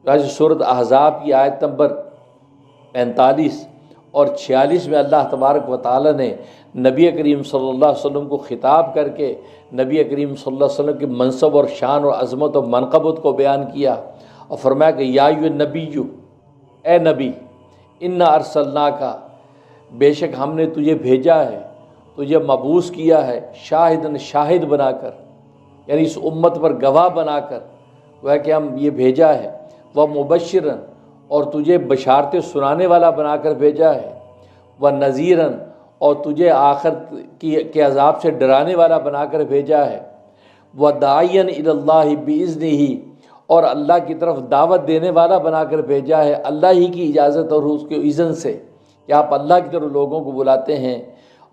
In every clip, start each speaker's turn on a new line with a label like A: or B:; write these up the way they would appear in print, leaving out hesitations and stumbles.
A: آج سورۃ احزاب کی آیت نمبر 45 اور 46 میں اللہ تبارک و تعالیٰ نے نبی کریم صلی اللہ علیہ وسلم کو خطاب کر کے نبی کریم صلی اللہ علیہ وسلم کے منصب اور شان اور عظمت اور منقبت کو بیان کیا اور فرمایا کہ یا ایھا النبی، اے نبی، انا ارسلناک، بے شک ہم نے تجھے بھیجا ہے، تجھے مبعوث کیا ہے، شاہدن، شاہد بنا کر، یعنی اس امت پر گواہ بنا کر وہ کہ ہم یہ بھیجا ہے، وہ مبشرن، اور تجھے بشارتیں سنانے والا بنا کر بھیجا ہے، وہ نذیرن، اور تجھے آخرت کے عذاب سے ڈرانے والا بنا کر بھیجا ہے، وہ داعیا الی اللہ باذنہ، اور اللہ کی طرف دعوت دینے والا بنا کر بھیجا ہے اللہ ہی کی اجازت اور اس کے اذن سے، کہ آپ اللہ کی طرف لوگوں کو بلاتے ہیں۔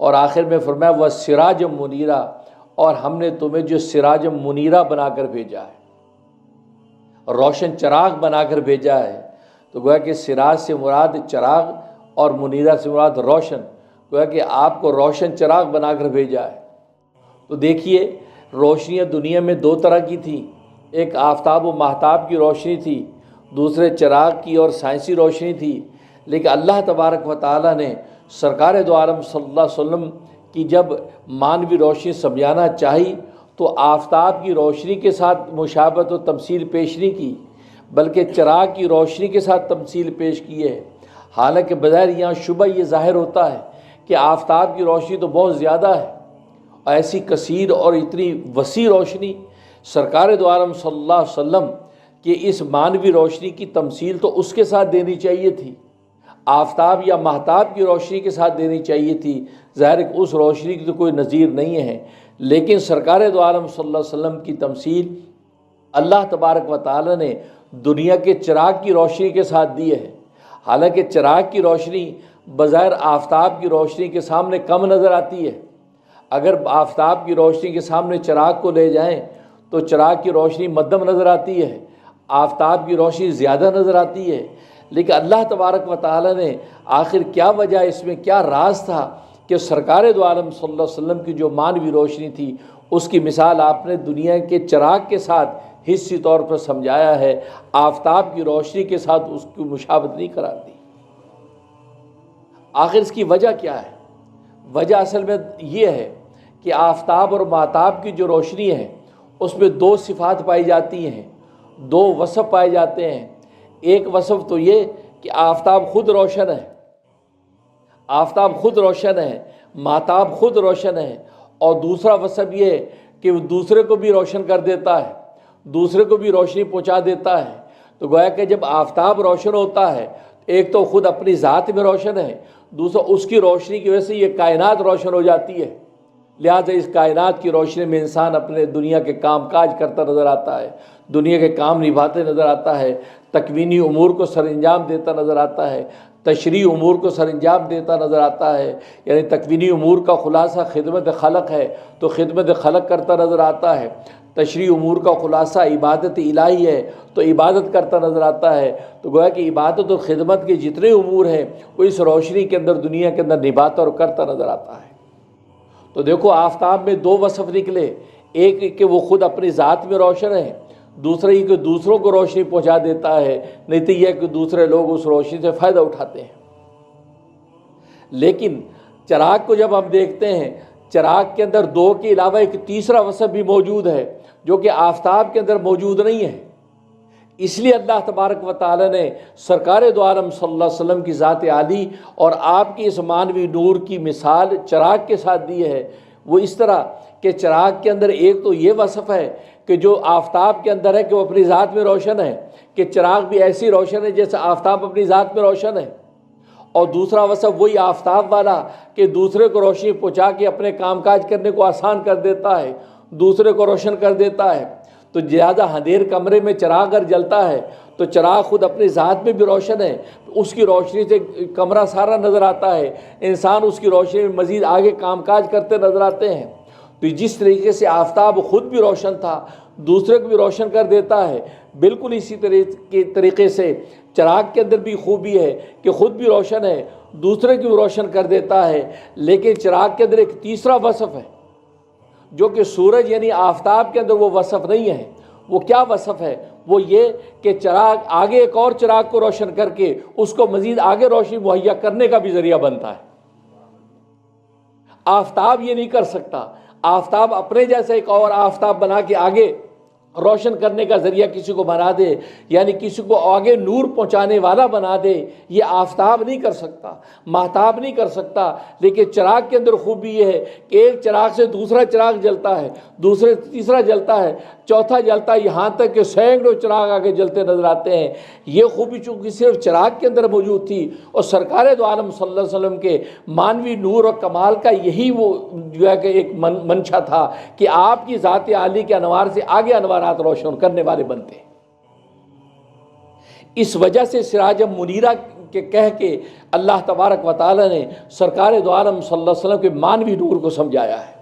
A: اور آخر میں فرمایا وہ سراج منیرہ، اور ہم نے تمہیں جو سراج منیرہ بنا کر بھیجا ہے، روشن چراغ بنا کر بھیجا ہے۔ تو گویا کہ سراج سے مراد چراغ اور منیرہ سے مراد روشن، گویا کہ آپ کو روشن چراغ بنا کر بھیجا ہے۔ تو دیکھیے، روشنیاں دنیا میں دو طرح کی تھیں، ایک آفتاب و ماہتاب کی روشنی تھی، دوسرے چراغ کی اور سائنسی روشنی تھی۔ لیکن اللہ تبارک و تعالیٰ نے سرکار دو عالم صلی اللہ علیہ وسلم کی جب مانوی روشنی سمجھانا چاہی تو آفتاب کی روشنی کے ساتھ مشابہت و تمثیل پیش نہیں کی، بلکہ چراغ کی روشنی کے ساتھ تمثیل پیش کی ہے۔ حالانکہ بظاہر یہاں شبہ یہ ظاہر ہوتا ہے کہ آفتاب کی روشنی تو بہت زیادہ ہے، اور ایسی کثیر اور اتنی وسیع روشنی سرکار دو عالم صلی اللہ علیہ وسلم کہ اس مانوی روشنی کی تمثیل تو اس کے ساتھ دینی چاہیے تھی، آفتاب یا ماہتاب کی روشنی کے ساتھ دینی چاہیے تھی۔ ظاہر کہ اس روشنی کی تو کوئی نظیر نہیں ہے، لیکن سرکار دو عالم صلی اللہ علیہ وسلم کی تمثیل اللہ تبارک و تعالی نے دنیا کے چراغ کی روشنی کے ساتھ دی ہے۔ حالانکہ چراغ کی روشنی بظاہر آفتاب کی روشنی کے سامنے کم نظر آتی ہے۔ اگر آفتاب کی روشنی کے سامنے چراغ کو لے جائیں تو چراغ کی روشنی مدھم نظر آتی ہے، آفتاب کی روشنی زیادہ نظر آتی ہے۔ لیکن اللہ تبارک و تعالی نے آخر کیا وجہ، اس میں کیا راز تھا کہ سرکار دو عالم صلی اللہ علیہ وسلم کی جو مانوی روشنی تھی اس کی مثال آپ نے دنیا کے چراغ کے ساتھ حصی طور پر سمجھایا ہے، آفتاب کی روشنی کے ساتھ اس کی مشابہت نہیں قرار دی۔ آخر اس کی وجہ کیا ہے؟ وجہ اصل میں یہ ہے کہ آفتاب اور ماہتاب کی جو روشنی ہے اس میں دو صفات پائی جاتی ہیں، دو وصف پائے جاتے ہیں۔ ایک وصف تو یہ کہ آفتاب خود روشن ہے، آفتاب خود روشن ہے، ماہتاب خود روشن ہے، اور دوسرا وصف یہ ہے کہ وہ دوسرے کو بھی روشن کر دیتا ہے، دوسرے کو بھی روشنی پہنچا دیتا ہے۔ تو گویا کہ جب آفتاب روشن ہوتا ہے، ایک تو خود اپنی ذات میں روشن ہے، دوسرا اس کی روشنی کی وجہ سے یہ کائنات روشن ہو جاتی ہے۔ لہٰذا اس کائنات کی روشنی میں انسان اپنے دنیا کے کام کاج کرتا نظر آتا ہے، دنیا کے کام نبھاتے نظر آتا ہے، تکوینی امور کو سر انجام دیتا نظر آتا ہے، تشریعی امور کو سر انجام دیتا نظر آتا ہے۔ یعنی تکوینی امور کا خلاصہ خدمت خلق ہے تو خدمت خلق کرتا نظر آتا ہے، تشریعی امور کا خلاصہ عبادت الہی ہے تو عبادت کرتا نظر آتا ہے۔ تو گویا کہ عبادت اور خدمت کے جتنے امور ہیں وہ اس روشنی کے اندر دنیا کے اندر نبھاتا اور کرتا نظر آتا ہے۔ تو دیکھو، آفتاب میں دو وصف نکلے، ایک کہ وہ خود اپنی ذات میں روشن ہے، دوسرا یہ کہ دوسروں کو روشنی پہنچا دیتا ہے، نہیں تو یہ کہ دوسرے لوگ اس روشنی سے فائدہ اٹھاتے ہیں۔ لیکن چراغ کو جب ہم دیکھتے ہیں، چراغ کے اندر دو کے علاوہ ایک تیسرا وصف بھی موجود ہے جو کہ آفتاب کے اندر موجود نہیں ہے۔ اس لیے اللہ تبارک و تعالی نے سرکار دو عالم صلی اللہ علیہ وسلم کی ذات عالی اور آپ کی اس مانوی نور کی مثال چراغ کے ساتھ دی ہے۔ وہ اس طرح کہ چراغ کے اندر ایک تو یہ وصف ہے کہ جو آفتاب کے اندر ہے کہ وہ اپنی ذات میں روشن ہے، کہ چراغ بھی ایسی روشن ہے جیسے آفتاب اپنی ذات میں روشن ہے، اور دوسرا وصف وہی آفتاب والا کہ دوسرے کو روشنی پہنچا کے اپنے کام کاج کرنے کو آسان کر دیتا ہے، دوسرے کو روشن کر دیتا ہے۔ تو زیادہ اندھیر کمرے میں چراغ اگر جلتا ہے تو چراغ خود اپنی ذات میں بھی روشن ہے، اس کی روشنی سے کمرہ سارا نظر آتا ہے، انسان اس کی روشنی میں مزید آگے کام کاج کرتے نظر آتے ہیں۔ تو جس طریقے سے آفتاب خود بھی روشن تھا، دوسرے کو بھی روشن کر دیتا ہے، بالکل اسی طریقے سے چراغ کے اندر بھی خوبی ہے کہ خود بھی روشن ہے، دوسرے کو بھی روشن کر دیتا ہے۔ لیکن چراغ کے اندر ایک تیسرا وصف ہے جو کہ سورج یعنی آفتاب کے اندر وہ وصف نہیں ہے۔ وہ کیا وصف ہے؟ وہ یہ کہ چراغ آگے ایک اور چراغ کو روشن کر کے اس کو مزید آگے روشنی مہیا کرنے کا بھی ذریعہ بنتا ہے۔ آفتاب یہ نہیں کر سکتا، آفتاب اپنے جیسا ایک اور آفتاب بنا کے آگے روشن کرنے کا ذریعہ کسی کو بنا دے، یعنی کسی کو آگے نور پہنچانے والا بنا دے، یہ آفتاب نہیں کر سکتا، ماہتاب نہیں کر سکتا۔ لیکن چراغ کے اندر خوبی یہ ہے کہ ایک چراغ سے دوسرا چراغ جلتا ہے، دوسرے تیسرا جلتا ہے، چوتھا جلتا ہے، یہاں تک کہ سینکڑوں چراغ آگے جلتے نظر آتے ہیں۔ یہ خوبی چونکہ صرف چراغ کے اندر موجود تھی، اور سرکار دو عالم صلی اللہ علیہ وسلم کے مانوی نور اور کمال کا یہی وہ جو ہے کہ ایک منشا تھا کہ آپ کی ذات عالی کے انوار سے آگے انوارات روشن کرنے والے بنتے ہیں۔ اس وجہ سے سراج منیرہ کے کہہ کے اللہ تبارک و تعالی نے سرکار دو عالم صلی اللہ علیہ وسلم کے مانوی نور کو سمجھایا ہے۔